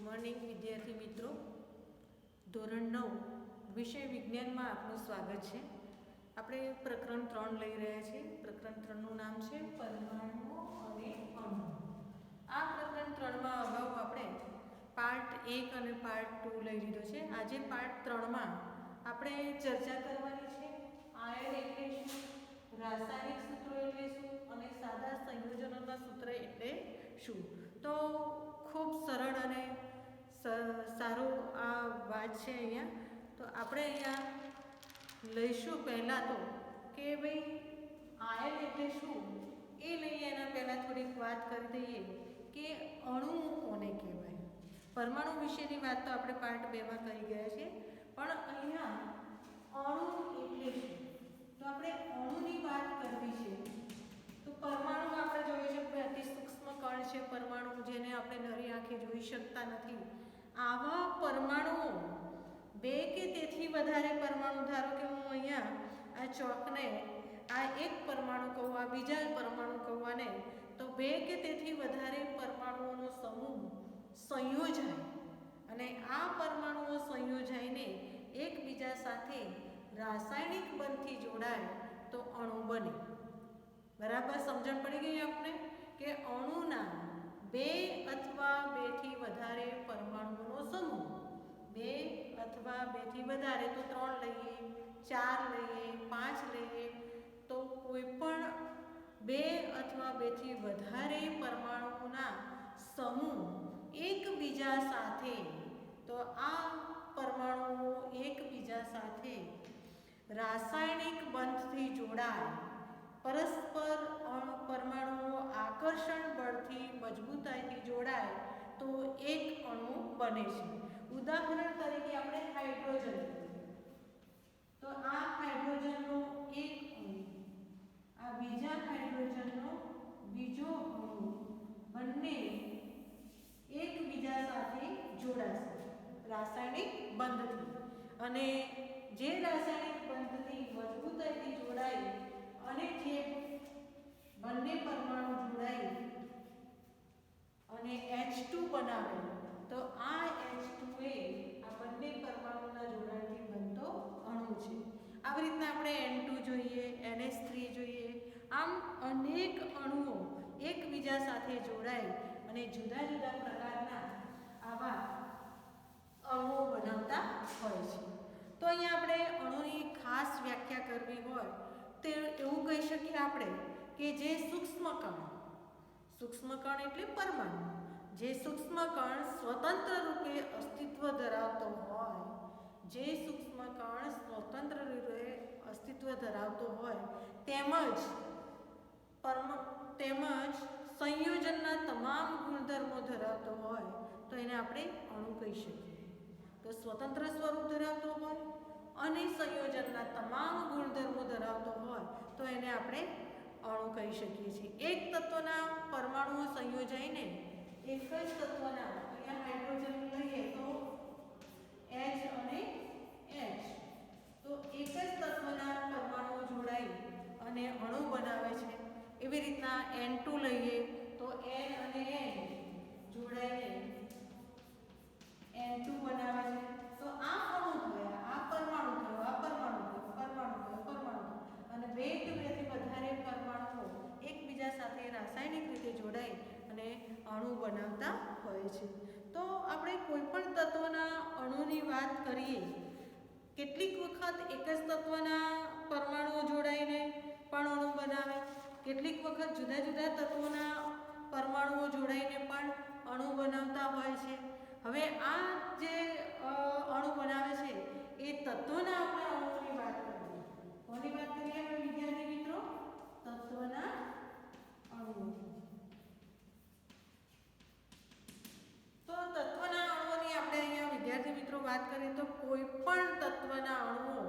Morning વિદ્યાર્થી મિત્રો, ધોરણ 9 વિષય વિજ્ઞાનમાં આપનું સ્વાગત છે. આપણે પ્રકરણ 3 લઈ રહ્યા છીએ. પ્રકરણ 3નું નામ છે પરમાણુઓ અને અણુ. આ પ્રકરણ 3માં અગાઉ આપણે પાર્ટ 1 અને પાર્ટ 2 લઈ લીધો છે. આજે પાર્ટ 3માં આપણે ચર્ચા કરવાની છે આયન એટલે શું, રાસાયણિક સૂત્રો એટલે શું અને સાદા સંયોજનોના સૂત્ર એટલે શું. તો ખૂબ સરળ અને સારું આ વાત છે. અહીંયા તો આપણે અહીંયા લઈશું પહેલાં તો કે ભાઈ આયન એટલે શું એ લઈએ. એના પહેલાં થોડીક વાત કરી દઈએ કે અણુ કોને કહેવાય. પરમાણુ વિશેની વાત તો આપણે પાર્ટ 2માં કરી ગયા છે, પણ અહીંયા અણુ એટલે શું તો આપણે અણુની વાત કરવી છે. તો પરમાણુ આપણે જોઈએ છે કે અતિ સૂક્ષ્મ કણ છે પરમાણુ, જેને આપણે નરી આંખે જોઈ શકતા નથી. આવા પરમાણુઓ બે કે તેથી વધારે પરમાણુ, ધારો કે હું અહીંયા આ ચોકને આ એક પરમાણુ કહું, આ બીજા પરમાણુ કહું, અને તો બે કે તેથી વધારે પરમાણુઓનો સમૂહ સંયોજાય અને આ પરમાણુઓ સંયોજાઈને એકબીજા સાથે રાસાયણિક બંધથી જોડાય તો અણુ બને. બરાબર સમજણ પડી ગઈ આપણે કે અણુના બે અથવા બેથી વધારે પરમાણુઓનો સમૂહ, બે અથવા બેથી વધારે તો 3 લઈએ, 4 લઈએ, 5 લઈએ, તો કોઈ પણ બે અથવા બેથી વધારે પરમાણુઓના સમૂહ એકબીજા સાથે, તો આ પરમાણુઓ એકબીજા સાથે રાસાયણિક બંધથી જોડાય, પરસ્પર પરમાણુઓ આકર્ષણ બળથી મજબૂતાઈથી જોડાય તો એક અણુ બને છે. ઉદાહરણ તરીકે આપણે હાઇડ્રોજન, તો આ હાઇડ્રોજનનો એક અણુ, આ બીજા હાઇડ્રોજનનો બીજો અણુ, બંને એકબીજા સાથે જોડાશે રાસાયણિક બંધથી, અને જે રાસાયણિક બંધથી મજબૂતાઈથી જોડાય અને જે બંને પરમાણુ જોડાય અને H2 બનાવે, તો આ H2 એ આ બંને પરમાણુના જોડાણથી બનતો અણુ છે. આવી રીતના આપણે N2 જોઈએ, NH3 જોઈએ, આમ અનેક અણુઓ એકબીજા સાથે જોડાય અને જુદા જુદા પ્રકારના આવા અણુઓ બનાવતા હોય છે. તો અહીંયા આપણે અણુની ખાસ વ્યાખ્યા કરવી હોય તો એવું કહી શકીએ આપણે કે જે સૂક્ષ્મ કણ એટલે પરમાણુ, જે સૂક્ષ્મ કણ સ્વતંત્ર રૂપે અસ્તિત્વ ધરાવતો હોય, જે સૂક્ષ્મ કણ સ્વતંત્ર રૂપે અસ્તિત્વ ધરાવતો હોય તેમજ સંયોજનના તમામ ગુણધર્મો ધરાવતો હોય તો એને આપણે અણુ કહી શકીએ. તો સ્વતંત્ર સ્વરૂપ ધરાવતો હોય અને સંયોજનના તમામ ગુણધર્મો ધરાવતો હોય તો એને આપણે અણુ કહી શકીએ છીએ. એક તત્વના પરમાણુઓ સંયોજાઈને એક જ તત્વના, અહીંયા હાઇડ્રોજન લઈએ તો H અને H, તો એક જ તત્વના પરમાણુઓ જોડાઈ અને અણુ બનાવે છે. એવી રીતના N2 લઈએ તો N અને N જોડાઈને N2 બનાવે છે. તો આ અણુ થયા, આ પરમાણુ થયો, આ પરમાણુ થયો, પરમાણુ થયો, પરમાણુ થયો, અને બે કે બેથી વધારે પરમાણુઓ એકબીજા સાથે રાસાયણિક રીતે જોડાઈ અને અણુ બનાવતા હોય છે. તો આપણે કોઈ પણ તત્વના અણુની વાત કરીએ, કેટલીક વખત એક જ તત્વના પરમાણુઓ જોડાઈને પણ અણુ બનાવે, કેટલીક વખત જુદા જુદા તત્વોના પરમાણુઓ જોડાઈને પણ અણુ બનાવતા હોય છે. હવે આ જે અણુ બનાવે છે એ તત્વના આપણે અણુઓની વાત કરીએ. કોની વાત કરીએ આપણે વિદ્યાર્થી મિત્રો? તત્વના અણુઓ. તો તત્વના અણુઓની આપણે અહીંયા વિદ્યાર્થી મિત્રો વાત કરીએ તો કોઈ પણ તત્વના અણુઓ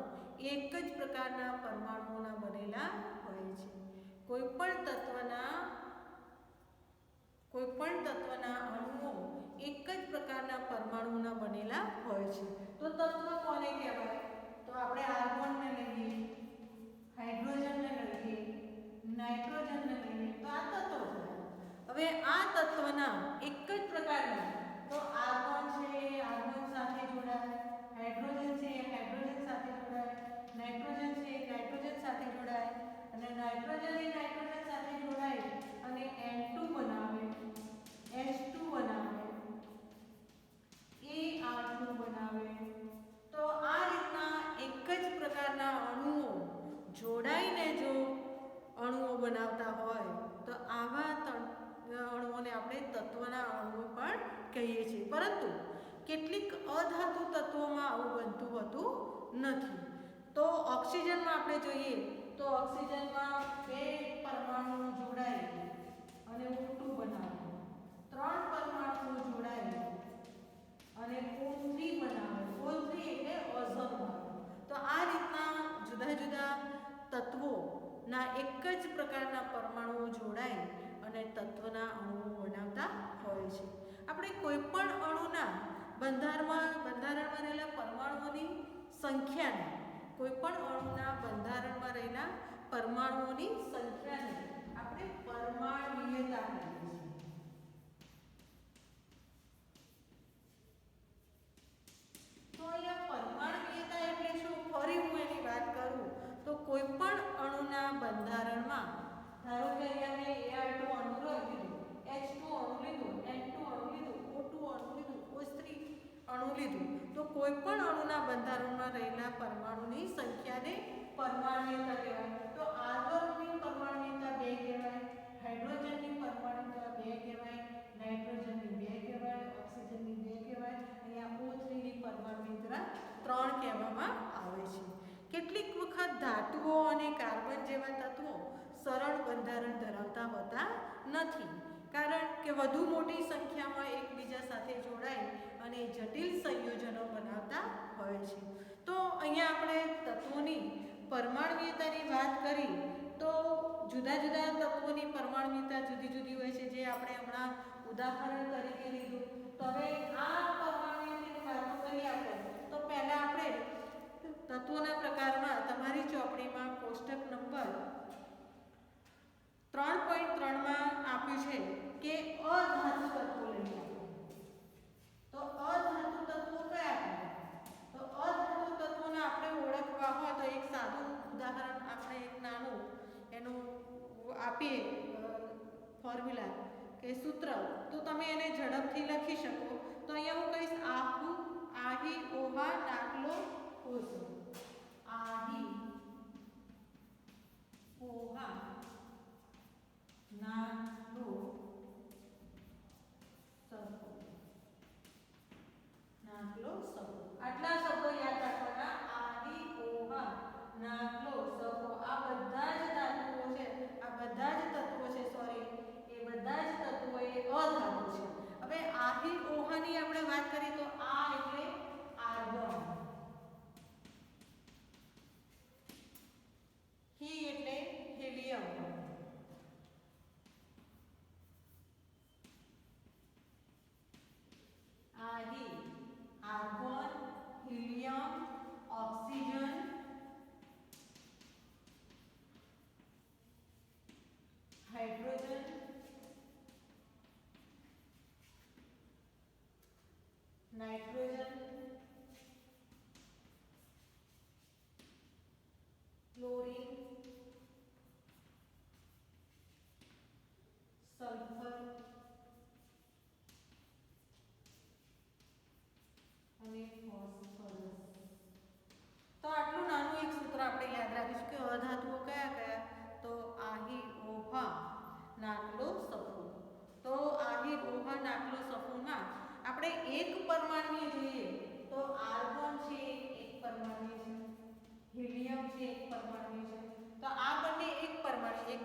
એક જ પ્રકારના પરમાણુઓના બનેલા હોય છે. કોઈ પણ તત્વના અણુઓ એક જ પ્રકારના પરમાણુઓના બનેલા હોય છે. તો તત્વ કોને કહેવાય? તો આપણે આર્ગોનને લઈએ, હાઇડ્રોજનને લઈએ, નાઇટ્રોજનને લઈએ, તો આ તત્વો થયા. હવે આ તત્વના એક જ પ્રકારના તો આર્ગોન છે એ આર્ગોન સાથે જોડાય, હાઇડ્રોજન છે એ હાઇડ્રોજન સાથે જોડાય, નાઇટ્રોજન છે એ નાઇટ્રોજન સાથે જોડાય અને નાઇટ્રોજન એ નાઇટ્રોજન સાથે જોડાય અને N2 બનાવે, H2 બનાવે, AR2 બનાવે. તો આ રીતના એક જ પ્રકારના અણુઓ જોડાઈને જો અણુઓ બનાવતા હોય તો આવા અણુઓને આપણે તત્વના અણુઓ પણ કહીએ છીએ. પરંતુ કેટલીક અધાતુ તત્વોમાં આવું બનતું હોતું નથી. તો ઓક્સિજનમાં આપણે જોઈએ તો ઓક્સિજનમાં બે પરમાણુઓ જોડાય અને O2 બનાવે, ત્રણ પરમાણુઓ જોડાય અને O3 બનાવે, O3 એટલે ઓઝોન વાયુ. તો આ રીતના જુદા જુદા તત્વોના એક જ પ્રકારના પરમાણુઓ જોડાય અને તત્વના અણુઓ બનાવતા હોય છે. આપણે કોઈ પણ અણુના બંધારણમાં રહેલા પરમાણુઓની સંખ્યાને, કોઈ પણ અણુના બંધારણમાં રહેલા પરમાણુઓની સંખ્યાને આપણે પરમાણ્વીયતા કહીએ છીએ. તો અહીંયા પરમાણ્વીયતા એટલે શું? ફરી હું એની વાત કરું તો કોઈ પણ અણુના બંધારણમાં, ધારો કે અહીંયા મેં Ar2 અણુ લીધું, H2 અણુ લીધું, N2 અણુ લીધું, O2 અણુ લીધું, O3 અણુ લીધું, તો કોઈ પણ અણુના બંધારણમાં રહેલા પરમાણુની સંખ્યાને પરમાણ્વીયતા કહેવાય. તો આર્ગોનની પરમાણ્વીયતા 2 કહેવાય, હાઇડ્રોજનની પરમાણ્વીયતા 2 કહેવાય, નાઇટ્રોજનની 2 કહેવાય, ઓક્સિજનની 2 કહેવાય, અહીંયા O3 ની પરમાણ્વીયતા 3 કહેવામાં આવે છે. કેટલીક વખત ધાતુઓ અને કાર્બન જેવા તત્વો સરળ બંધારણ ધરાવતા હોતા નથી, કારણ કે વધુ મોટી સંખ્યામાં એકબીજા સાથે જોડાય અને જટિલ સંયોજનો બનાવતા હોય છે. તો અહીંયા આપણે તત્વોની પરમાણ્વીયતાની વાત કરી તો જુદા જુદા તત્વોની પરમાણ્વીયતા જુદી જુદી હોય છે, જે આપણે હમણાં ઉદાહરણ તરીકે લીધું. તો હવે આ પરમાણ્વીયતાની વાતો કરીએ આપણે તો પહેલા આપણે તત્વોના પ્રકારમાં તમારી ચોપડીમાં કોષ્ટક નંબર 3.3 માં આપ્યું છે કે અધાતુ તત્વો લઈએ. તો અધાતુ તત્વો કયા કયા? તો અધાતુ તત્વોને આપણે ઓળખવા હોય તો એક સાદું ઉદાહરણ આપણે એક નાનું એનું આપીએ ફોર્મ્યુલા કે સૂત્ર, તો તમે એને ઝડપથી લખી શકો. તો અહીંયા હું કહીશ આહુ, આહી, ઓહા, નાગલો, ઓઝો. આહી, ઓહા, નાગલો, સહો. નાગલો, સહો. આટલા શબ્દો યાદ રાખવાના. આહી, ઓહા, નાગલો, સહો. આ બધા જ ધાતુઓ છે, આ બધા જ તત્વો છે, સોરી, એ બધા જ તત્વો એ અધાતુ છે. હવે આહી, ઓહાની આપણે વાત કરીએ તો આ એટલે આર્ગોન, હી એટલે હિલિયમ, આહી argon, helium, oxygen, hydrogen, nitrogen, chlorine, sulphur અને ફોસ્ફરસ. તો આટલું નાનું એક સૂત્ર આપણે યાદ રાખીશું કે અધાતુઓ કયા કયા? તો આહી, ઓહા, નાગલો, સફો. તો આહી, ઓહા, નાગલો, સફોમાં આપણે એક પરમાણ્વીય જોઈએ તો આર્ગોન છે એક પરમાણ્વીય છે, હિલિયમ છે એક પરમાણ્વીય છે. તો આ બંને એક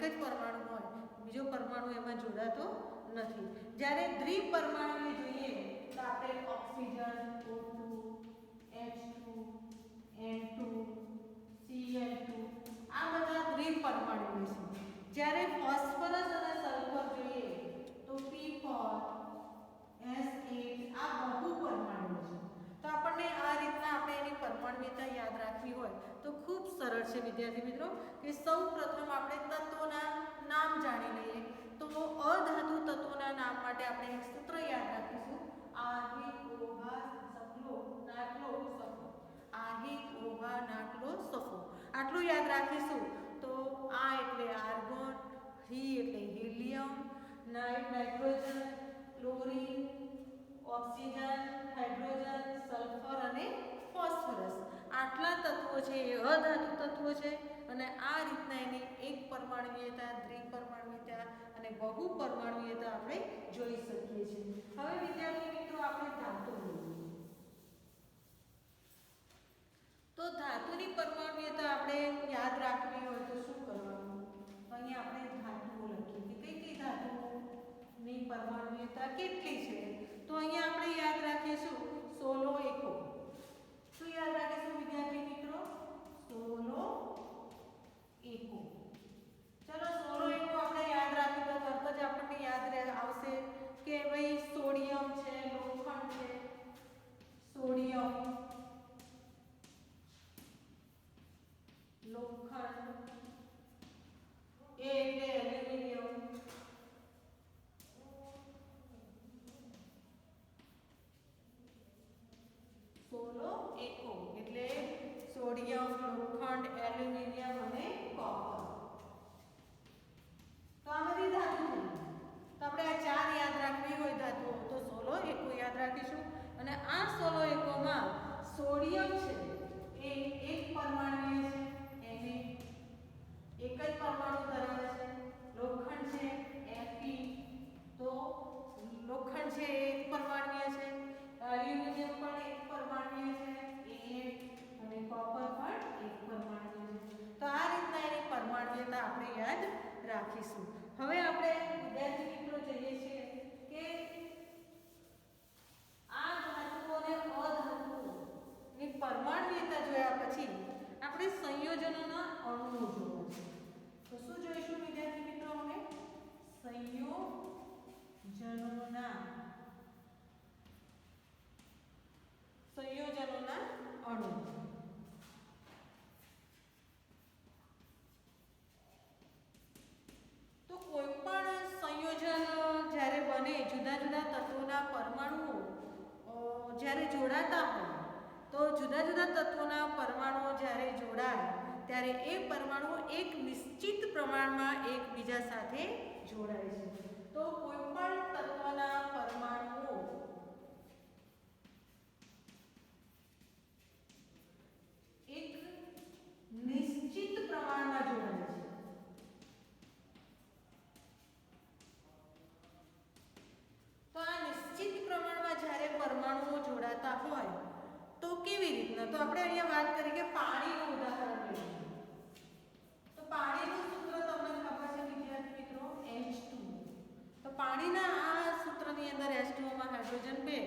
જ પરમાણુ હોય, બીજો પરમાણુ એમાં જોડાતો નથી. જ્યારે દ્વિપરમાણ્વીય જોઈએ તો આપણે oxygen, O2, H2, N2, Cl2, આ બધા દ્વિપરમાણ્વીય છે. જ્યારે ફોસ્ફરસ અને સલ્ફર જોઈએ તો P4, S8 આ બહુપરમાણુ છે. તો આપણને આ રીતના આપણે એની પરમાણ્વીયતા યાદ રાખવી હોય તો ખૂબ સરળ છે વિદ્યાર્થી મિત્રો કે સૌ પ્રથમ આપણે તત્વોના નામ જાણી લઈએ. તો અધાતુ તત્વોના નામ માટે આપણે એક સૂત્ર યાદ રાખીશું. આ nitrogen, chlorine, oxygen, hydrogen, sulphur અને ફોસ્ફરસ. આટલા તત્વો છે એ અધાતુ તત્વો છે અને આ રીતના એની એક પરમાણુયતા, દ્વિપરમાણુયતા અને બહુપરમાણુયતા આપણે જોઈ શકીએ છીએ. હવે વિદ્યાર્થી મિત્રો આપણે ધાતુ જોઈએ. તો ધાતુની પરમાણુયતા આપણે યાદ રાખવી હોય તો શું કરવાનું? અહીંયા આપણે ધાતુઓ લખીએ કે કઈ કઈ ધાતુઓની પરમાણુયતા કેટલી છે. તો અહીંયા આપણે યાદ રાખીશું 16 એકકો. શું યાદ રાખીશું વિદ્યાર્થી મિત્રો? 16 એકકો. ચલો 16 એકકો આપણે યાદ રાખીએ તો તરત જ આપણને યાદ આવશે કે ભાઈ સોડિયમ છે, લોખંડ છે, સોડિયમ, લોખંડ, એ એટલે એલ્યુમિનિયમ, 16 એકકો એટલે સોડિયમ, લોખંડ, એલ્યુમિનિયમ અને કોપર. તો આ બધી ધાતુ થઈ. તો આપણે આ ચાર યાદ રાખવી હોય ધાતુઓ તો 16 એકકો યાદ રાખીશું. અને આ 16 એકકોમાં સોડિયમ છે એ એક પરમાણુય છે, એને એક જ પરમાણુ ધરાવે છે. લોખંડ છે Fe, તો લોખંડ છે એ એક પરમાણુય છે. એલ્યુમિનિયમ પણ એક પરમાણુય છે, અને કોપર પણ એક પરમાણુય છે. તો આ રીતના એની પરમાણુયતા આપણે યાદ રાખીશું. હવે આપણે વિદ્યાર્થી મિત્રો જોઈએ છીએ કે આ ધાતુઓ અને અધાતુઓની પરમાણુયતા જોયા પછી આપણે સંયોજનોના અણુઓ જોવા છે. તો શું જોઈશું વિદ્યાર્થી મિત્રો? અમે સંયોજનોના અણુ. તો કોઈ પણ સંયોજન જ્યારે બને, જુદા જુદા તત્વોના પરમાણુઓ જ્યારે જોડાતા હોય તો જુદા જુદા તત્વોના પરમાણુઓ જ્યારે જોડાય ત્યારે એ પરમાણુઓ એક નિશ્ચિત પ્રમાણમાં એકબીજા સાથે જોડાય છે. તો કોઈ પણ તત્વના પરમાણુઓ એક નિશ્ચિત પ્રમાણમાં જોડાય છે. તો આ નિશ્ચિત પ્રમાણમાં જ્યારે પરમાણુઓ જોડાતા હોય તો કેવી રીતના? તો આપણે અહીંયા વાત કરી કે પાણીનું ઉદાહરણ લઈએ. તો પાણીનું સૂત્ર તમને ખબર છે વિદ્યાર્થી મિત્રો, H2. તો પાણીના આ સૂત્રની અંદર H2 માં હાઇડ્રોજન 2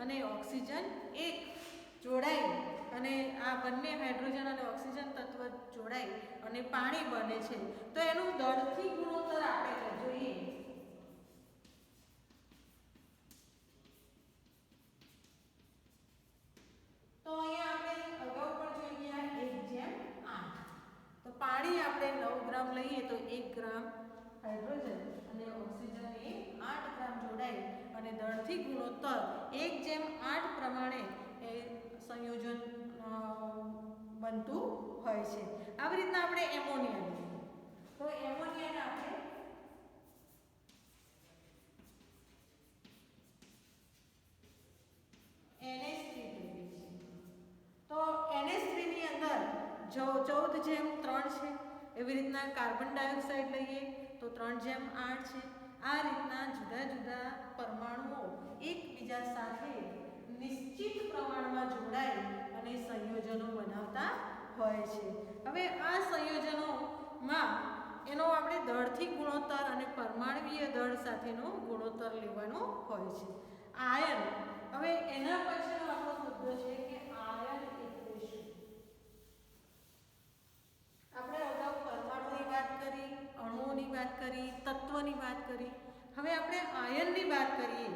અને ઓક્સિજન 1 જોડાય અને આ બંને હાઇડ્રોજન અને ઓક્સિજન તત્વ જોડાય અને પાણી બને છે. તો એનું દળથી ગુણોત્તર આપણે જોઈએ. તો અહીંયા આપણે અગાઉ પણ જોઈ ગયા 1:8. તો પાણી આપણે 9 ગ્રામ લઈએ તો 1 ગ્રામ હાઇડ્રોજન અને ઓક્સિજન એ 8 ગ્રામ જોડાય અને દળથી ગુણોત્તર 1:8 પ્રમાણે એ સંયોજન બનતું હોય છે. આવી રીતના આપણે એમોનિયા લઈએ. તો એમોનિયાને આપણે NH3 કહીએ છીએ. તો NH3 ની અંદર 14:3 છે. એવી રીતના કાર્બન ડાયોક્સાઇડ લઈએ તો 3:8 છે. આ રીતના જુદા જુદા પરમાણુઓ એકબીજા સાથે નિશ્ચિત પ્રમાણમાં જોડાય અને સંયોજનો બનાવતા હોય છે. હવે આ સંયોજનોમાં એનો આપણે દળથી ગુણોત્તર અને પરમાણુય દળ સાથેનો ગુણોત્તર લેવાનો હોય છે. આયન, હવે એના પછીનો આપણો મુદ્દો છે કે આયન એટલે શું? આપણે અગાઉ પરમાણુની વાત કરી, અણુઓની વાત કરી, તત્વની વાત કરી. હવે આપણે આયનની વાત કરીએ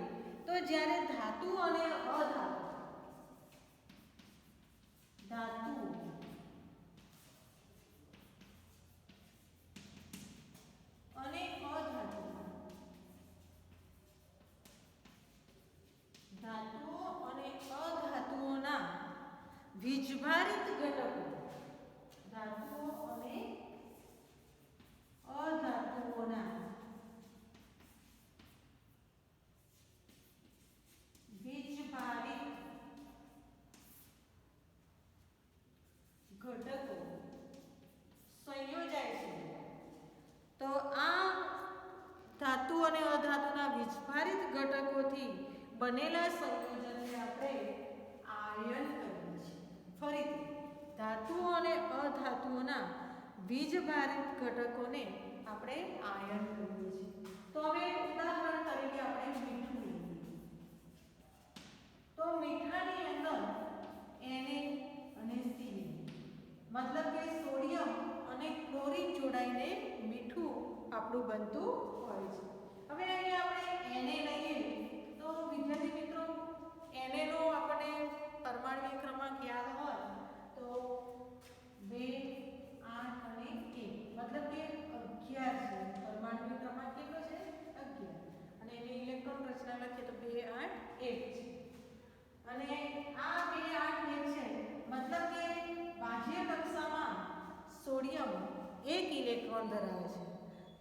તો જ્યારે ધાતુ અને અધાતુ, ધાતુ અને અધાતુ, ધાતુઓ અને અધાતુઓના વીજભારિત ઘટકો, ધાતુઓ અને અધાતુઓના ધાતુ અને અધાતુના વીજભારિત ઘટકોથી બનેલા સંયોજનને આપણે આયન કહીએ છીએ. ફરીથી ધાતુ અને અધાતુઓના વીજભારિત ઘટકોને આપણે આયન કહીએ છીએ. તો હવે ઉદાહરણ તરીકે આપણે મીઠું લઈએ. તો મીઠાની અંદર Na અને Cl મતલબ કે સોડિયમ અને ક્લોરીન જોડાઈને મીઠું આપણું બનતું હોય છે. હવે અહીંયા આપણે Na લઈએ તો વિદ્યાર્થી મિત્રો Na નો આપણે પરમાણ્વીય ક્રમાંક યાદ હોય તો 2 8 અને 1 મતલબ કે 11 છે. પરમાણ્વીય ક્રમાંક કેટલો છે? 11. અને એની ઇલેક્ટ્રોન રચના લખીએ તો 2 8 1 છે. અને આ 2 8 1 છે મતલબ કે બાહ્ય કક્ષામાં સોડિયમ 1 ઇલેક્ટ્રોન ધરાવે છે.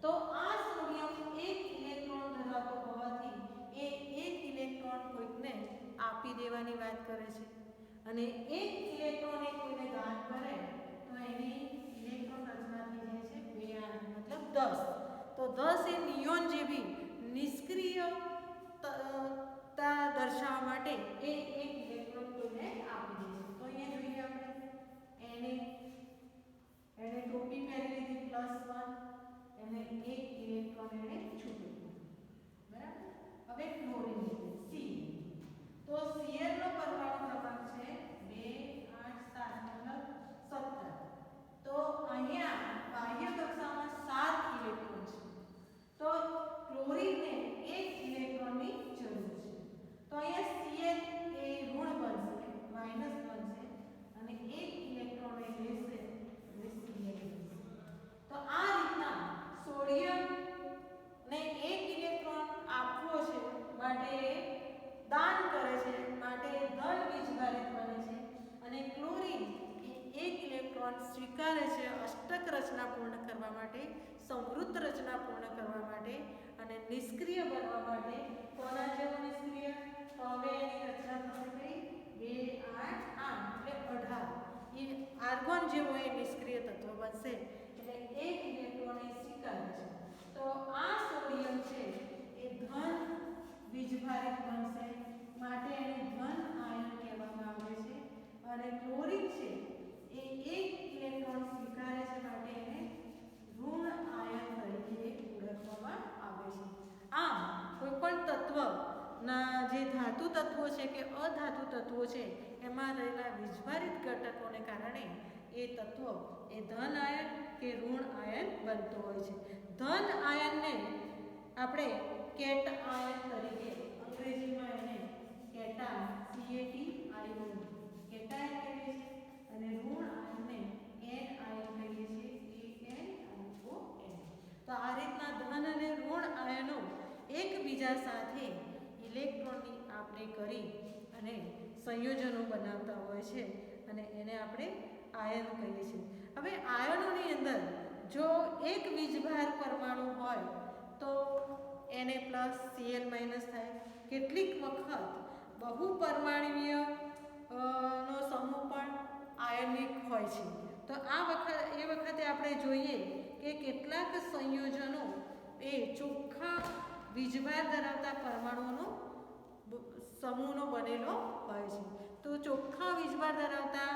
તો આ સોડિયમ 1 ઇલેક્ટ્રોન ધરાવતો હોવાથી એ 1 ઇલેક્ટ્રોન કોઈકને આપી દેવાની વાત કરે છે. અને 1 ઇલેક્ટ્રોન એ કોઈને દાન કરે તો એની ઇલેક્ટ્રોન રચના થઈ જાય છે 2 8 મતલબ 10. તો 10 એ નિયોન જેવી નિષ્ક્રિયતા દર્શાવવા માટે એ 1 ઇલેક્ટ્રોન કોઈને આપી દે છે. તો અહીંયા જોઈએ આપણે એને ટોપી પહેરી લીધી +1 એને 1 ઇલેક્ટ્રોન એને છૂટું બરાબર. હવે ક્લોરીન લઈએ C. તો Cl નો પરમાણુ ક્રમાંક છે 2 8 7 મતલબ 17. તો અહીંયા બાહ્ય કક્ષામાં 7 ઇલેક્ટ્રોન છે. તો ક્લોરીનને 1 ઇલેક્ટ્રોનની જરૂર છે. તો અહીંયા Cl એ ઋણ બનશે માઈનસ બનશે અને 1 ઇલેક્ટ્રોન એ લેશે એટલે Cl બનશે. તો આ રીતના સોડિયમ ને 1 ઇલેક્ટ્રોન આપવો છે માટે દાન કરે છે માટે ધન વીજભારિત બને છે. અને ક્લોરીન એ 1 ઇલેક્ટ્રોન સ્વીકારે છે અષ્ટક રચના પૂર્ણ કરવા માટે, સમૃદ્ધ રચના પૂર્ણ કરવા માટે અને નિષ્ક્રિય બનવા માટે. કોના જેવું નિષ્ક્રિય? તો હવે એની રચના થશે કઈ 2 8 8 એટલે 18. એ આર્ગોન જેવો એ નિષ્ક્રિય તત્વ બનશે એટલે 1 ઇલેક્ટ્રોન એ સ્વીકારે છે. તો આ સોડિયમ છે એ ધન વીજભારિત બનશે માટે એને ધન આયન કહેવામાં આવે છે. અને ક્લોરીન છે એ 1 ઇલેક્ટ્રોન સ્વીકારે છે માટે એને ઋણ આયન તરીકે ઓળખવામાં આવે છે. આમ કોઈપણ તત્વના જે ધાતુ તત્વો છે કે અધાતુ તત્વો છે એમાં રહેલા વીજભારિત ઘટકોને કારણે એ તત્વ એ ધન આયન કે ઋણ આયન બનતો હોય છે. ધન આયનને આપણે કેટ આયન તરીકે અંગ્રેજીમાં એને કેટા CATION કેટાયન કહીએ છીએ અને ઋણ આયનને એન આયન કહીએ છીએ ANION. તો આ રીતના ધન અને ઋણ આયનો એકબીજા સાથે ઇલેક્ટ્રોનની આપણે કરી અને સંયોજનો બનાવતા હોય છે અને એને આપણે આયન કહીએ છીએ. હવે આયનોની અંદર જો એક વીજભાર પરમાણુ હોય તો Na+ Cl- થાય. કેટલીક વખત બહુપરમાણુય નો સમૂહ પણ આયનિક હોય છે. તો એ વખતે આપણે જોઈએ કે કેટલાક સંયોજનો એ ચોખ્ખા વીજભાર ધરાવતા પરમાણુઓનો સમૂહનો બનેલો હોય છે. તો ચોખ્ખા વીજભાર ધરાવતા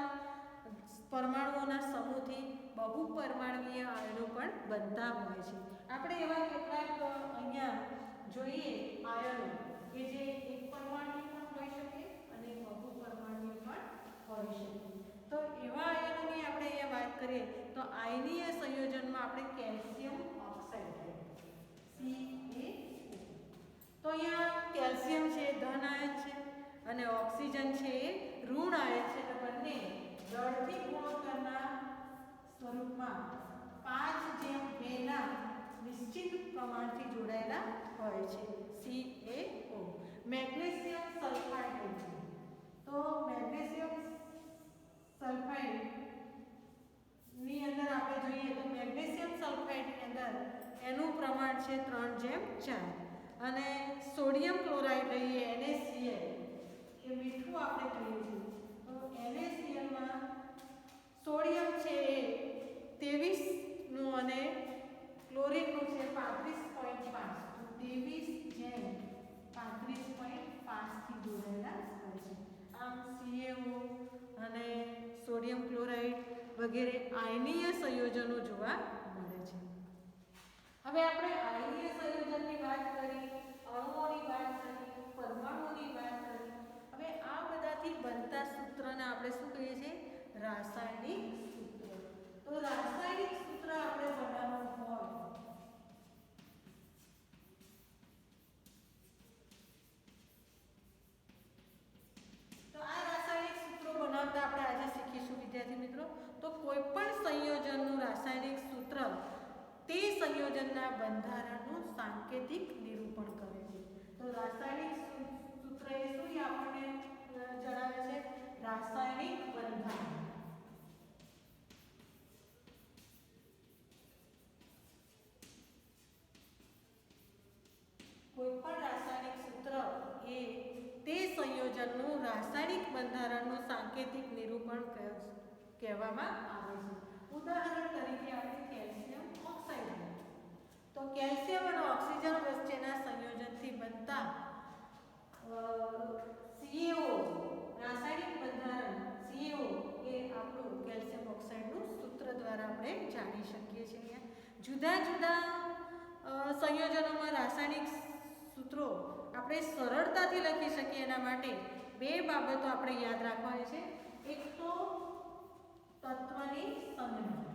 પરમાણુઓના સમૂહથી બહુપરમાણુય આયનો પણ બનતા હોય છે. આપણે એવા કેટલાક અહીંયા જોઈએ આયનો કે જે એક પરમાણુ પણ હોઈ શકે અને બહુપરમાણુય પણ હોઈ શકે. તો એવા આયનોની આપણે અહીંયા વાત કરીએ તો આયનીય સંયોજનમાં આપણે કેલ્શિયમ ઓક્સાઇડ CaO. તો અહીંયા કેલ્શિયમ છે ધન આયન છે અને ઓક્સિજન છે એ ઋણ આયન છે. તો બંને જળથી ગુણોત્તરના સ્વરૂપમાં 5:2 ના નિશ્ચિત પ્રમાણથી જોડાયેલા હોય છે CaO. મેગ્નેશિયમ સલ્ફાઇડ તો મેગ્નેશિયમ સલ્ફાઇડ ની અંદર આપણે જોઈએ તો મેગ્નેશિયમ સલ્ફાઇડની અંદર એનું પ્રમાણ છે 3:4. અને સોડિયમ ક્લોરાઇડ લઈએ NaCl એ મીઠું આપણે કહીએ છીએ. તો NaCl માં સોડિયમ છે એ 23 નું અને ક્લોરીનનું છે 35.5. વગેરે આયનીય સંયોજનો જોવા મળે છે. હવે આપણે આયનીય સંયોજનની વાત કરી, અણુઓની વાત કરી, પરમાણુઓની વાત કરી. હવે આ બધાથી બનતા સૂત્રને આપણે શું કહીએ છીએ? રાસાયણિક સૂત્ર. તો રાસાયણિક સૂત્ર આપણે બનાવવાનું હોય તો આ રાસાયણિક સૂત્રો બનાવતા આપણે આજે શીખીશું વિદ્યાર્થી મિત્રો. તો કોઈ પણ સંયોજનનું રાસાયણિક સૂત્ર તે સંયોજનના બંધારણનું સાંકેતિક નિરૂપણ કરે છે. તો રાસાયણિક સૂત્ર એ શું આપણને જણાવે છે? રાસાયણિક બંધારણ. કોઈ પણ રાસાયણિક સૂત્ર એ તે સંયોજનનું રાસાયણિક બંધારણનું સાંકેતિક નિરૂપણ કહેવામાં આવે છે. ઉદાહરણ તરીકે આપણે કેલ્શિયમ ઓક્સાઇડ. તો કેલ્શિયમ અને ઓક્સિજન વચ્ચેના સંયોજનથી બનતા CaO રાસાયણિક બંધારણ CaO એ આપણું કેલ્શિયમ ઓક્સાઇડનું સૂત્ર દ્વારા આપણે જાણી શકીએ છીએ. જુદા જુદા સંયોજનોમાં રાસાયણિક સૂત્રો આપણે સરળતાથી લખી શકીએ એના માટે બે બાબતો આપણે યાદ રાખવાની છે. એક તો તત્વની સંજ્ઞા.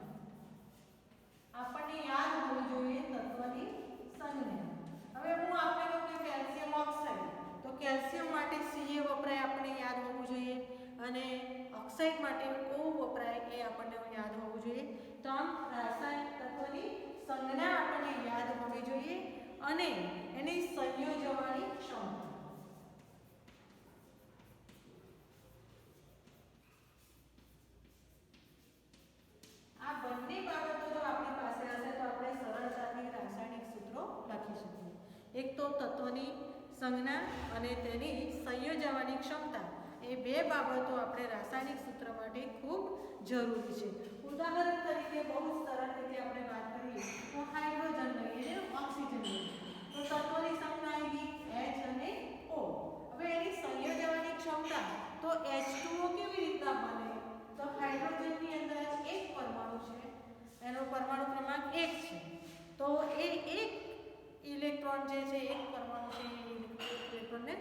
આપણને યાદ હોવી જોઈએ તત્વની સંજ્ઞા. હવે હું આપણે કહું કે કેલ્શિયમ ઓક્સાઇડ, તો કેલ્શિયમ માટે Ca વપરાય આપણને યાદ હોવું જોઈએ અને ઓક્સાઇડ માટે O વપરાય એ આપણને યાદ હોવું જોઈએ. તો આમ રાસાયણિક તત્વની સંજ્ઞા આપણને યાદ હોવી જોઈએ અને એની સંયોજવાની ક્ષમતા. આ બંને બાબતો જો આપણી પાસે હશે તો આપણે સરળતાથી રાસાયણિક સૂત્રો લખી શકીએ. એક તો તત્વની સંજ્ઞા અને તેની સંયોજવાની ક્ષમતા. એ બે બાબતો આપણે રાસાયણિક સૂત્ર માટે ખૂબ જરૂરી છે. ઉદાહરણ તરીકે બહુ સરળ રીતે આપણે વાત કરીએ તો હાઇડ્રોજન લઈએ અને ઓક્સિજન લઈએ. તો તત્વની સંજ્ઞા આવી H અને O. હવે એની સંયોજવાની ક્ષમતા તો H2O કેવી રીતના બને? તો હાઇડ્રોજનની અંદર એક પરમાણુ છે, એનો પરમાણુ ક્રમાંક 1 છે. તો એ એક ઇલેક્ટ્રોન જે છે, એક પરમાણુ છે એ ઇલેક્ટ્રોનને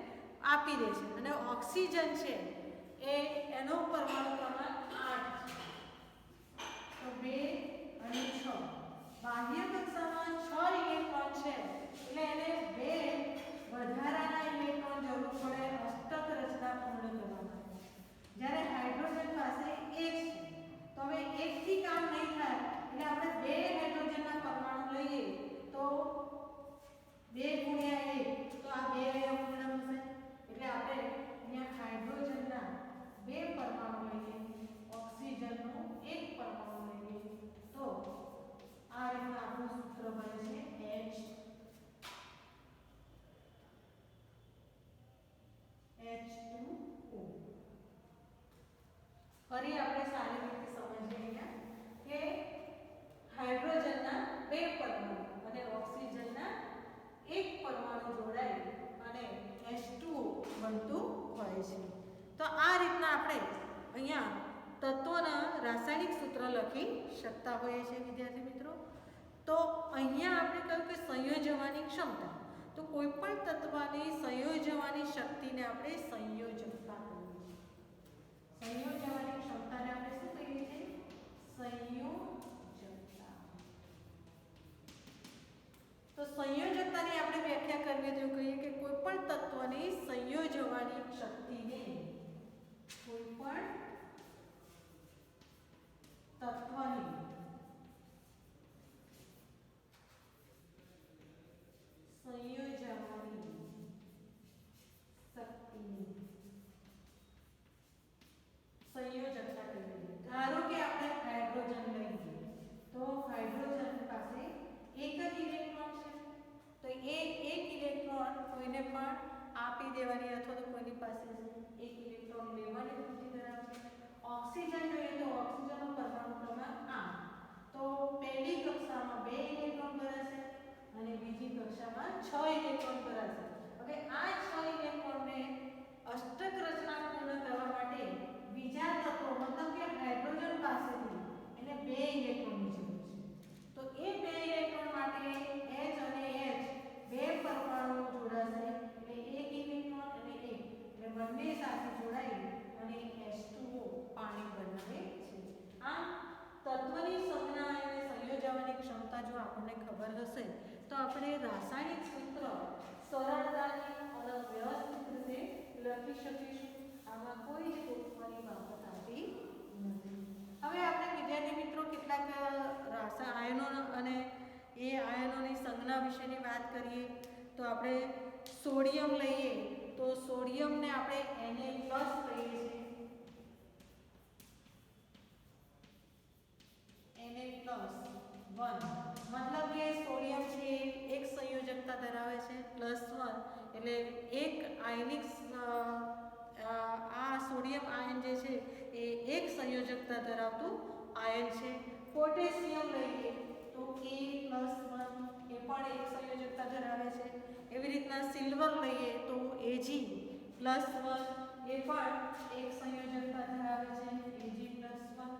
આપી દે છે અને ઓક્સિજન છે એ એનો પરમાણુ ક્રમાંક 8 છે. તો 2 અને 6 બાહ્ય કક્ષામાં 6 ઇલેક્ટ્રોન છે એટલે એને 2 વધારાના ઇલેક્ટ્રોન જરૂર પડે અષ્ટક રચના પૂર્ણ કરવા માટે. જ્યારે હાઇડ્રોજન પાસે 1 છે તો હવે 1 થી કામ નહીં થાય એટલે આપણે 2 હાઇડ્રોજનના પરમાણુ લઈએ તો 2 ગુણ્યા 1 તો આ 2 અહીંયા પૂર્ણ થશે. એટલે આપણે અહીંયા હાઇડ્રોજનના 2 પરમાણુ લઈએ, ઓક્સિજનનું 1 પરમાણુ લઈએ તો આ રીતના આપણું સૂત્ર બને છે H2O. ફરી આપણે સારી રીતે સમજીએ અહીંયા કે હાઇડ્રોજનના 2 પરમાણુ અને ઓક્સિજનના 1 પરમાણુ જોડાઈ અને H2O બનતું હોય છે. તો આ રીતના આપણે અહીંયા તત્વોના રાસાયણિક સૂત્ર લખી શકતા હોઈએ છીએ વિદ્યાર્થી મિત્રો. તો અહીંયા આપણે કહ્યું કે સંયોજવાની ક્ષમતા. તો કોઈ પણ તત્વની સંયોજવાની શક્તિને આપણે સંયોજકતા કહીએ છીએ. સંયોજવાની ક્ષમતાને આપણે શું કહીએ છીએ? સંયોજકતા. તો સંયોજકતાની આપણે વ્યાખ્યા કરવી તો કહીએ કે કોઈ પણ તત્વની સંયોજવાની શક્તિને કોઈ પણ તત્વની સંયોજવાની શક્તિને સંયોજકતા કહીએ. ધારો કે આપણે હાઇડ્રોજન લઈએ તો હાઇડ્રોજન પાસે એક જ ઇલેક્ટ્રોન છે તો એ એક ઇલેક્ટ્રોન કોઈને પણ આપી દેવાની અથવા તો કોઈની પાસે એક ઇલેક્ટ્રોન લેવાની વૃત્તિ ધરાવે છે. ઓક્સિજન જોઈએ તો ઓક્સિજનનો પરમાણુ ક્રમાંક 8 તો પહેલી કક્ષામાં 2 ઇલેક્ટ્રોન ભરાશે અને બીજી કક્ષામાં 6 ઇલેક્ટ્રોન ભરાશે. હવે આ 6 ઇલેક્ટ્રોનને અષ્ટક રચના પૂર્ણ કરવા માટે બીજા તત્વો મતલબ કે હાઇડ્રોજન પાસેથી કરવાની બાબત આવતી નથી. હવે આપણે વિદ્યાર્થી મિત્રો કેટલાક આયનો અને એ આયનોની સંજ્ઞા વિશેની વાત કરીએ તો આપણે સોડિયમ લઈએ તો સોડિયમને આપણે Na+ લઈએ છીએ. Na+1 મતલબ કે સોડિયમ છે એક સંયોજકતા ધરાવે છે +1 એટલે એક આયનિક આ સોડિયમ આયન જે છે એ એક સંયોજકતા ધરાવતું આયન છે. પોટેશિયમ લઈએ તો K+1 એ પણ એક સંયોજકતા ધરાવે છે. એવી રીતના સિલ્વર લઈએ તો Ag+1 એ પણ એક સંયોજકતા ધરાવે છે Ag+1.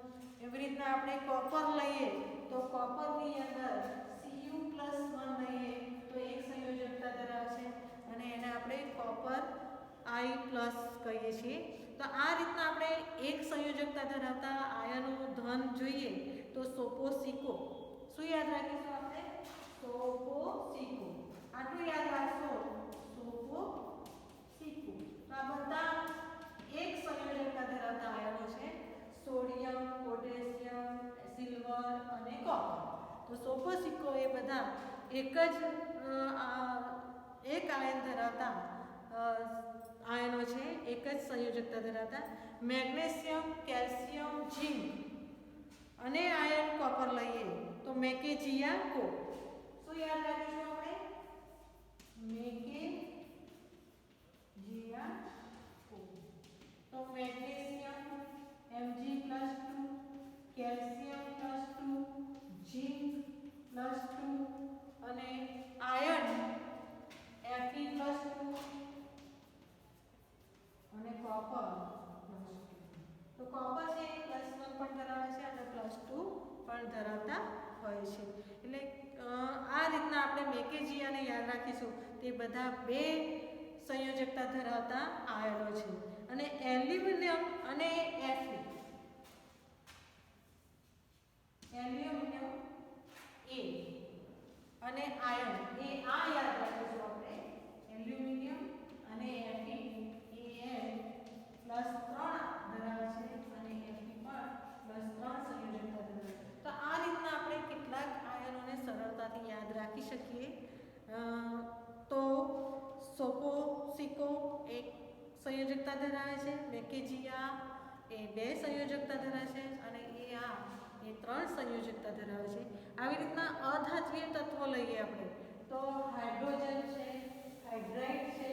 એવી રીતના આપણે કોપર લઈએ તો કોપરની અંદર Cu+1 લઈએ તો એક સંયોજકતા ધરાવે છે અને એને આપણે કોપર I+ કહીએ છીએ. તો આ રીતના આપણે એક સંયોજકતા ધરાવતા આયનો ધન જોઈએ તો સોપો સિકો. શું યાદ રાખીશું આપણે? સોપો સિકો. આટલું યાદ રાખશો સોપો સિકો. તો આ બધા એક સંયોજકતા ધરાવતા આયનો છે સોડિયમ, પોટેશિયમ, સિલ્વર અને કોપર. તો સોપો સિકો એ બધા એક આયન ધરાવતા આયનો છે, એક જ સંયોજકતા ધરાવતા. મેગ્નેશિયમ, કેલ્શિયમ, ઝિંક અને આયન કોપર લઈએ તો મેકેજિયા કો. શું યાદ રાખીશું આપણે? મેકેજિયા કો. તો મેગ્નેશિયમ Mg+2, કેલ્શિયમ +2, ઝિંક +2 અને આયન Fe+2 અને કોપર +2. તો કોપર છે એ +1 પણ ધરાવે છે અને +2 પણ ધરાવતા હોય છે. એટલે આ રીતના આપણે મેકેજિયાને યાદ રાખીશું. તે બધા બે સંયોજકતા ધરાવતા આયનો છે. અને એલ્યુમિનિયમ અને Fe. એલ્યુમિનિયમ A અને આયન એ આ યાદ રાખીશું આપણે. એલ્યુમિનિયમ અને Fe એ +3 ધરાવે છે અને Fe પણ +3 સંયોજકતા ધરાવે છે. તો આ રીતના આપણે કેટલાક આયનોને સરળતાથી યાદ રાખી શકીએ. તો સોપો સિકો એક સંયોજકતા ધરાવે છે, મેકેજિયા એ 2 સંયોજકતા ધરાવે છે અને આ એ 3 સંયોજકતા ધરાવે છે. આવી રીતના અધાત્વીય તત્વો લઈએ આપણે તો હાઇડ્રોજન છે, હાઇડ્રાઇડ છે,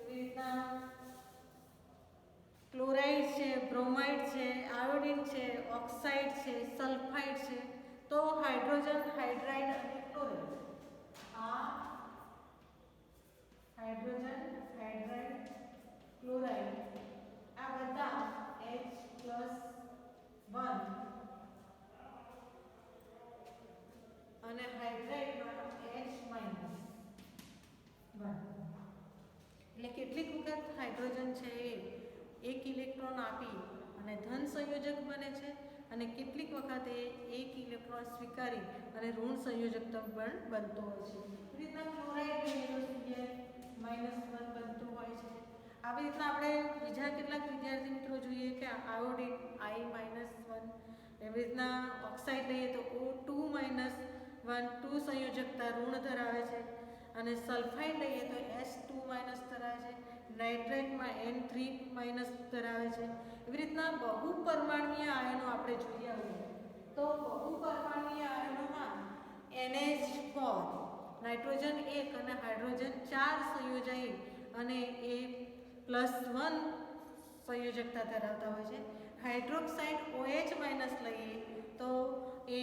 એવી રીતના ક્લોરાઇડ છે, બ્રોમાઇડ છે, આયોડિન છે, ઓક્સાઇડ છે, સલ્ફાઇડ છે. તો હાઇડ્રોજન, હાઇડ્રાઇડ અને ક્લોરાઇડ આ હાઇડ્રોજન, હાઇડ્રાઇડ, ક્લોરાઇડ આ બધા H+1 અને હાઇડ્રાઇડમાં H-1. એટલે કેટલીક વખત હાઇડ્રોજન છે એ એક ઇલેક્ટ્રોન આપી અને ધન સંયોજક બને છે અને કેટલીક વખત એ એક ઇલેક્ટ્રોન સ્વીકારી અને ઋણ સંયોજક પણ બનતો હોય છે. એ રીતના ક્લોરાઇડ -1 બનતું હોય છે. આવી રીતના આપણે બીજા કેટલાક વિદ્યાર્થી મિત્રો જોઈએ કે આયોડિન I-1. એવી રીતના ઓક્સાઇડ લઈએ તો O2 - 2 સંયોજકતા ઋણ ધરાવે છે અને સલ્ફાઇડ લઈએ તો H2- ધરાવે છે. નાઇટ્રેટમાં N3- ધરાવે છે. એવી રીતના બહુપરમાણુય આયનો આપણે જોઈએ હોય તો બહુપરમાણુય આયનોમાં NH4 નાઇટ્રોજન 1 અને હાઇડ્રોજન 4 સંયોજાઈ અને એ +1 સંયોજકતા ધરાવતા હોય છે. હાઇડ્રોક્સાઇડ OH- લઈએ તો એ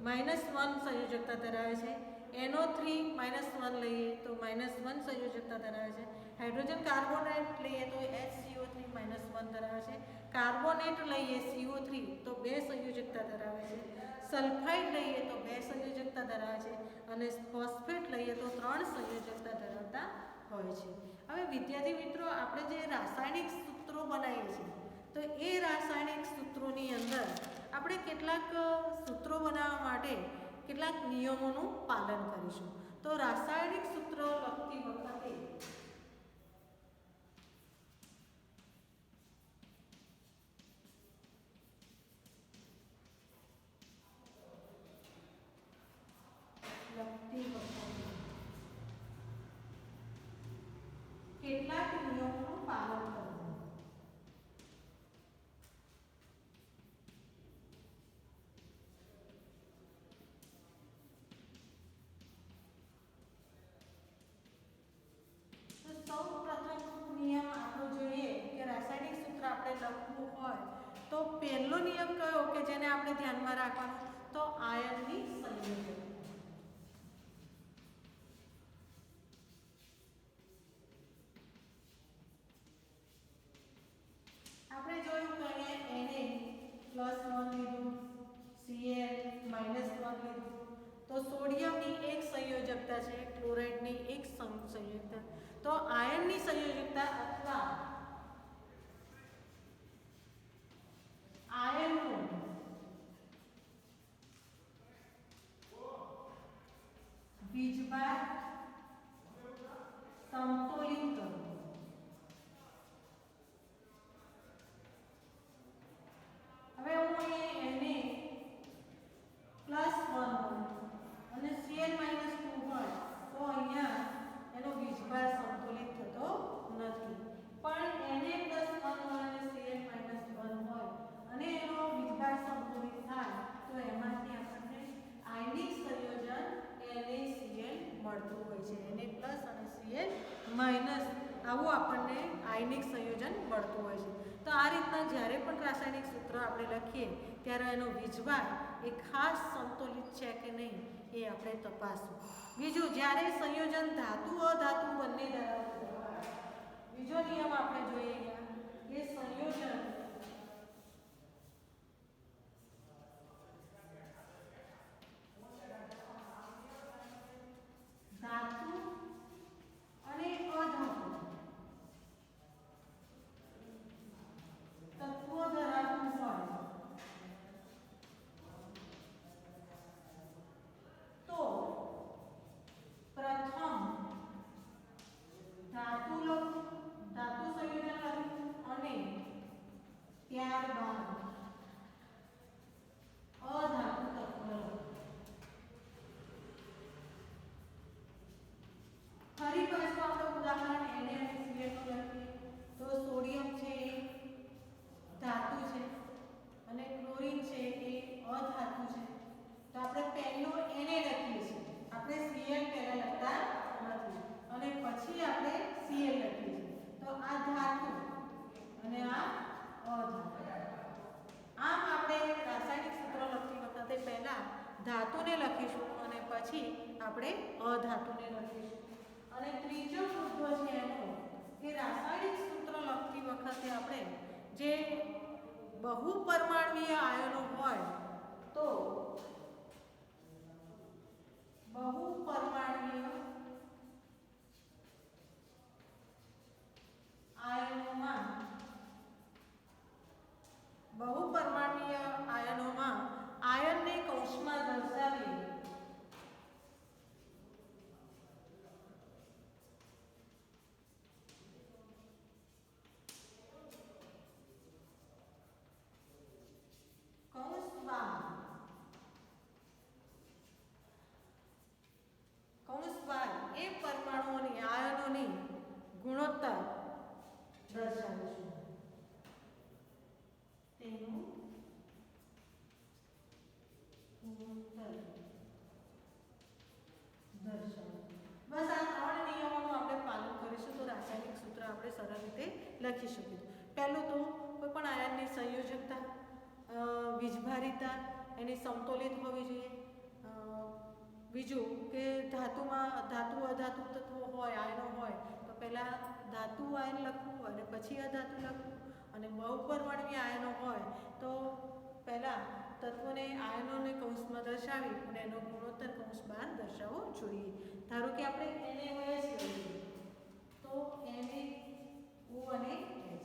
-1 સંયોજકતા ધરાવે છે. NO3- લઈએ તો -1 સંયોજકતા ધરાવે છે. હાઇડ્રોજન કાર્બોનેટ લઈએ તો HCO3- ધરાવે છે. કાર્બોનેટ લઈએ CO3 તો 2 સંયોજકતા ધરાવે છે. સલ્ફાઇડ લઈએ તો 2 સંયોજકતા ધરાવે છે અને ફોસ્ફેટ લઈએ તો 3 સંયોજકતા ધરાવતા હોય છે. હવે વિદ્યાર્થી મિત્રો આપણે જે રાસાયણિક સૂત્રો બનાવીએ છીએ તો એ રાસાયણિક સૂત્રોની અંદર આપણે કેટલાક સૂત્રો બનાવવા માટે કેટલાક નિયમોનું પાલન કરીશું. તો રાસાયણિક સૂત્રો લખતી વખતે કેટલાક નિયમોનું પાલન કરવું. તો સૌ પ્રથમ નિયમ આપણો જોઈએ કે રાસાયણિક સૂત્ર આપણે લખવું હોય તો પહેલો નિયમ કયો કે જેને આપણે ધ્યાનમાં રાખવાનો, તો આયનની સંયોજકતા. આપણે જોયું કે અહીંયા Na+1 લીધું, Cl -1 લીધું, તો સોડિયમની એક સંયોજકતા છે, ક્લોરાઇડની એક સંયોજકતા. તો આયનની સંયોજકતા અથવા આયનનું વીજભાર સમતોલિત કરવું. હવે હું Na+1 હોય અને Cl -2 હોય તો અહીંયા એનો વીજભાર સમતોલિત થતો નથી. પણ Na+1 હોય અને Cl -1 હોય અને એનો વીજભાર સમતોલિત થાય તો એમાંથી આપણને આયનિક સંયોજન NaCl મળતું હોય છે. Na+ અને Cl- આવું આપણને આયનિક સંયોજન મળતું હોય છે. તો આ રીતના જ્યારે પણ રાસાયણિક સૂત્ર આપણે લખીએ ત્યારે એનો વીજભાર એ ખાસ સમતોલિત છે કે નહીં એ આપણે તપાસવું. બીજું, જ્યારે સંયોજન ધાતુ અધાતુ બંને ધરાવતું હોય, બીજો નિયમ આપણે જોઈએ કે સંયોજન ધાતુ અને અધાતુ તત્વો ધરાવતું હોય તો પ્રથમ ધાતુ સંયોજન લખવું અને ત્યારબાદ અધાતુ તત્વ લખવું. ફરી પાછું આપણે ઉદાહરણ Na અને Cl નું લખીએ તો સોડિયમ છે એ ધાતુ છે અને ક્લોરીન છે એ અધાતુ છે. તો આપણે પહેલો Na લખીએ છીએ, આપણે Cl પહેલા લખતા નથી અને પછી આપણે Cl લખીએ છીએ. તો આ ધાતુ અને આ અધાતુ. આમ આપણે રાસાયણિક સૂત્ર લખતી વખતે પહેલા ધાતુને લખીશું અને પછી આપણે અધાતુને લખીશું. અને ત્રીજો મુદ્દો છે એનો કે રાસાયણિક સૂત્ર લખતી વખતે આપણે જે બહુપરમાણુય આયનો હોય તો બહુપરમાણુય આયનોમાં આયનને કૌંસમાં દર્શાવી કૌંસ બાર એ પરમાણુઓની આયનોની ગુણોત્તર દર્શાવીશું. તેનું ગુણોત્તર દર્શાવો. બસ આ ત્રણ નિયમોનું આપણે પાલન કરીશું તો રાસાયણિક સૂત્ર આપણે સરળ રીતે લખી શકીશું. પહેલું તો કોઈ પણ આયનની સંયોજકતા, વીજભારિતા એની સમતોલિત હોવી જોઈએ. બીજું કે ધાતુમાં ધાતુ અધાતુ તત્વો હોય, આયનો હોય તો પહેલાં ધાતુ આયન લખવું અને પછી અધાતુ લખવું. અને બહુપરમાણુય આયનો હોય તો પહેલાં તત્વોને આયનોને કૌંસમાં દર્શાવી અને એનો ગુણોત્તર કૌંસ બહાર દર્શાવવો જોઈએ. ધારો કે આપણે NaOH લઈએ તો Na O અને H.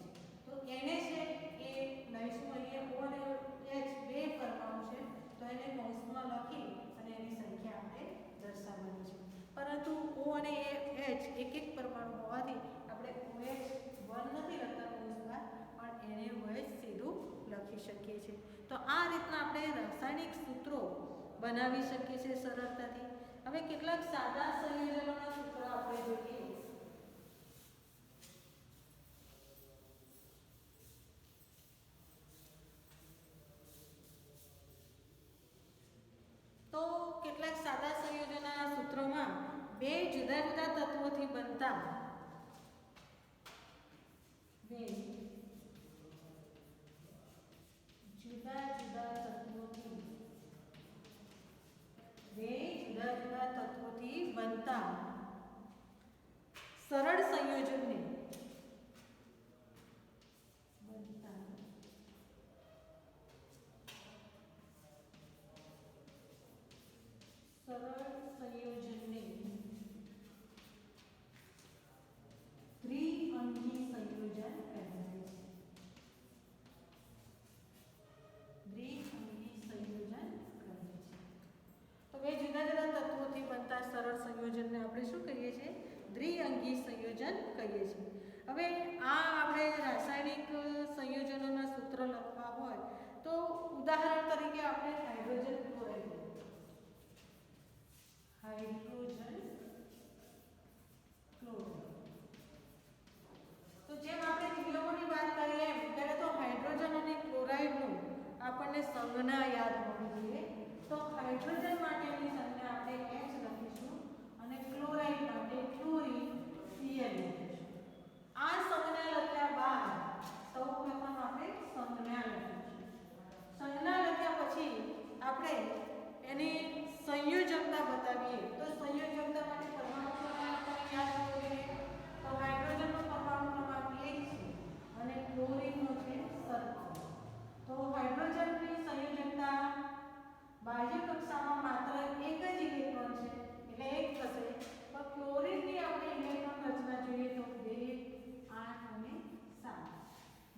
તો Na છે એ લઈશું અહીંયા, O અને H બે પરમાણુ છે તો એને કૌંસમાં લખી અને એની સંખ્યા આપણે દર્શાવવાની છે. પરંતુ O અને H એક એક પરમાણુ હોવાથી આપણે OH1 નથી લખતા કૌંસમાં, પણ NaOH સીધું લખી શકીએ છીએ. તો આ રીતના આપણે રાસાયણિક સૂત્રો બનાવી શકીએ છીએ સરળતાથી. હવે કેટલાક સાદા સંયોજનોના સૂત્રો આપણે જોઈએ. જુદા જુદા તત્વોથી બનતા બે જુદા જુદા તત્વોથી બનતા સરળ સંયોજનને દ્વિઅંગી સંયોજન કહેવાય છે. દ્વિઅંગી સંયોજન કહે છે. તો બે જુદા જુદા તત્વોથી બનતા સરળ સંયોજનને આપણે શું કહીએ છીએ? દ્વિઅંગી સંયોજન કહીએ છીએ. હવે આ આપણે રાસાયણિક સંયોજનોના સૂત્ર લખવા હોય તો ઉદાહરણ તરીકે આપણે હાઇડ્રોજન ક્લોરાઇડ તો જેમ આપણે નિયમોની વાત કરીએ એમ પહેલા તો હાઇડ્રોજન અને ક્લોરાઇડનું આપણને સંજ્ઞા યાદ હોવી જોઈએ. તો હાઇડ્રોજન માટેની સંજ્ઞા આપણે H લખીશું અને ક્લોરાઇડ માટે ક્લોરીન Cl લખીશું. આ સંજ્ઞા લખ્યા બાદ સૌપ્રથમ આપણે સંજ્ઞા લખીશું. સંજ્ઞા લખ્યા પછી આપણે એની સંયોજકતા બતાવીએ. તો સંયોજકતા માટે પરમાણુ ક્રમાંક યાદ હોવો જોઈએ. તો હાઇડ્રોજનનો પરમાણુ ક્રમાંક 1 છે અને ક્લોરીનનો છે 17. તો હાઇડ્રોજનની સંયોજકતા બાહ્ય કક્ષામાં માત્ર એક જ ઇલેક્ટ્રોન છે એટલે 1 થશે. તો ક્લોરીનની આપણે ઇલેક્ટ્રોન રચના જોઈએ તો 2, 8 અને 7.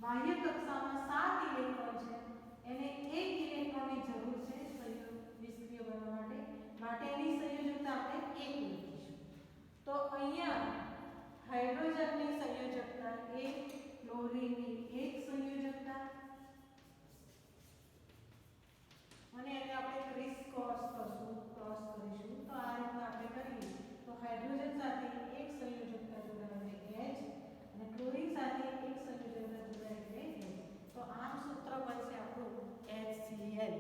બાહ્ય કક્ષામાં 7 ઇલેક્ટ્રોન છે. એને 1 ઇલેક્ટ્રોનની જરૂર છે નિષ્ક્રિય બનવા માટે એની સંયોજકતા આપણે 1 લખીશું. તો અહીંયા હાઇડ્રોજનની સંયોજકતા 1, ક્લોરીનની 1 સંયોજકતા અને એને આપણે ક્રોસ કરીશું. તો આ રીતના આપણે કરીએ તો હાઇડ્રોજન સાથે 1 સંયોજકતા જોડાય એટલે H અને ક્લોરીન સાથે 1 સંયોજકતા જોડાય એટલે H. તો આમ સૂત્ર બનશે આપણું HCl.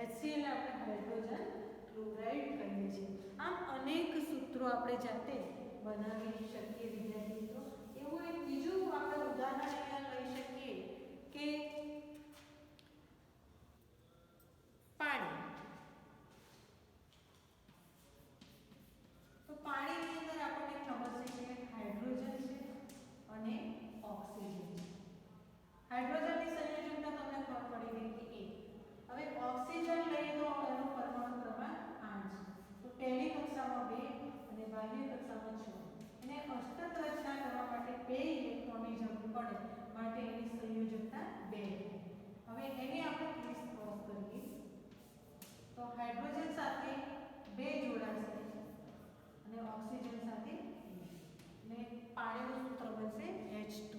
HCl આપણે હાઇડ્રોજન ક્લોરાઇડ કહીએ છીએ. આમ અનેક સૂત્રો આપણે જાતે બનાવી શકીએ વિદ્યાર્થી મિત્રો. એવું એક બીજું આપણે ઉદાહરણ અહીંયા લઈ શકીએ કે પાણી. તો પાણીની અંદર આપણને ખબર છે કે હાઇડ્રોજન છે અને ઓક્સિજન છે. હાઇડ્રોજનની સંયોજકતા તમને ખબર પડી ગઈ કે 1. હવે ઓક્સિજન લઈએ તો એનો પરમાણુ ક્રમાંક 8 છે. તો પહેલી કક્ષામાં 2 અને બાહ્ય કક્ષામાં 6. એને અષ્ટક રચના કરવા માટે 2 ઇલેક્ટ્રોનની જરૂર પડે માટે એની સંયોજકતા 2. હવે એને આપણે ક્રોસ કરીએ તો હાઇડ્રોજન સાથે 2 જોડાશે અને ઓક્સિજન સાથે 1 એટલે પાણીનું સૂત્ર બનશે H2.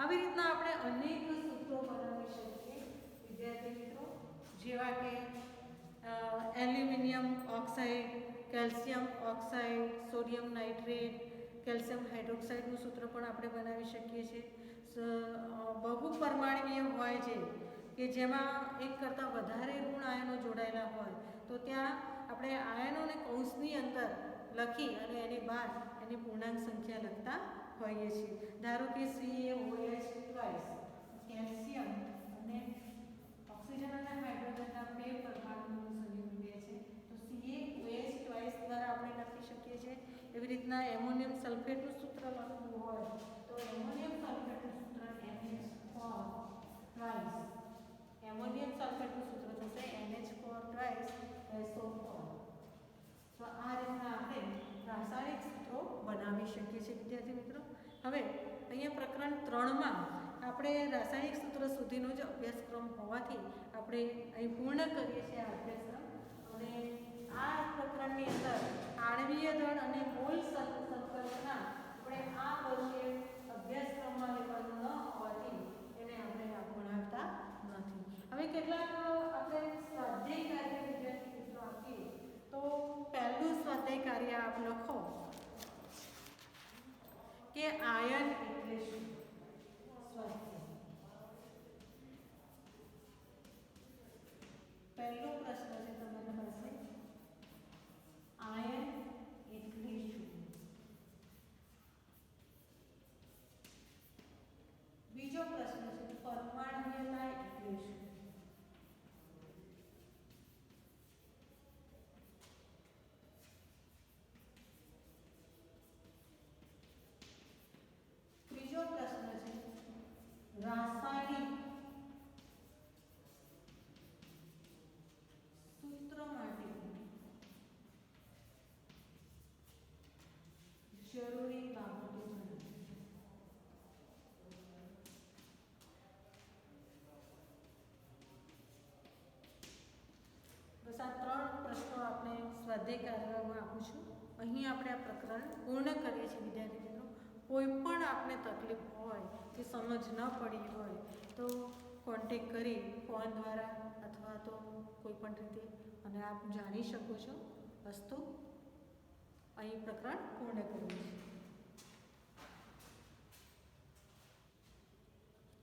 આવી રીતના આપણે અનેક સૂત્રો બનાવી શકીએ વિદ્યાર્થી મિત્રો. જેવા કે aluminium oxide, calcium oxide, sodium nitrate, calcium હાઇડ્રોક્સાઇડનું સૂત્ર પણ આપણે બનાવી શકીએ છીએ. બહુપરમાણવીય હોય છે કે જેમાં એક કરતાં વધારે ઋણ આયનો જોડાયેલા હોય તો ત્યાં આપણે આયનોને કૌંસની અંદર લખી અને એની બહાર એની પૂર્ણાંક સંખ્યા લખતા હોઈએ છીએ. ધારો કે CaOH કેલ્શિયમ અને ઓક્સિજન અને હાઇડ્રોજનના 2 પરમાણુનું સંયોજન છે તો CaOH દ્વારા આપણે લખી શકીએ છીએ. એવી રીતના એમોનિયમ સલ્ફેટનું સૂત્ર લખવું હોય તો એમોનિયમ સલ્ફેટનું સૂત્ર NH4 એમોનિયમ સલ્ફેટનું સૂત્ર થશે NH4 SO4. તો આ રીતના આપણે રાસાયણિક સૂત્રો બનાવી શકીએ છીએ વિદ્યાર્થી મિત્રો. હવે અહીંયા પ્રકરણ 3માં આપણે રાસાયણિક સૂત્ર સુધીનો જ અભ્યાસક્રમ હોવાથી આપણે અહીં પૂર્ણ કરીએ છીએ આ અભ્યાસક્રમ. અને આ પ્રકરણની અંદર આણ્વીય દળ અને મોલ સંકલ્પના આપણે આ વર્ષે અભ્યાસક્રમમાં લેવાનું ન હોવાથી એને આપણે ભણાવતા નથી. હવે કેટલાક આપણે સ્વાધ્યાય કાર્ય વિદ્યાર્થી મિત્રો આપીએ તો પહેલું સ્વાધ્યાય કાર્ય આપ લખો કે આયન એટલે શું. પહેલો પ્રશ્ન છે તમારી પાસે, આયન એટલે શું? બસ આ 3 પ્રશ્નો આપણે સ્વાધ્યાય કાર્યમાં આપું છું. અહીં આપણે આ પ્રકરણ પૂર્ણ કરીએ છીએ વિદ્યાર્થી મિત્રો. કોઈ પણ આપને તકલીફ હોય કે સમજ ન પડી હોય તો કોન્ટેક કરી ફોન દ્વારા અથવા તો કોઈ પણ રીતે અને આપ જાણી શકો છો. વસ્તુ અહીં પ્રકરણ પૂર્ણ કરીએ છીએ.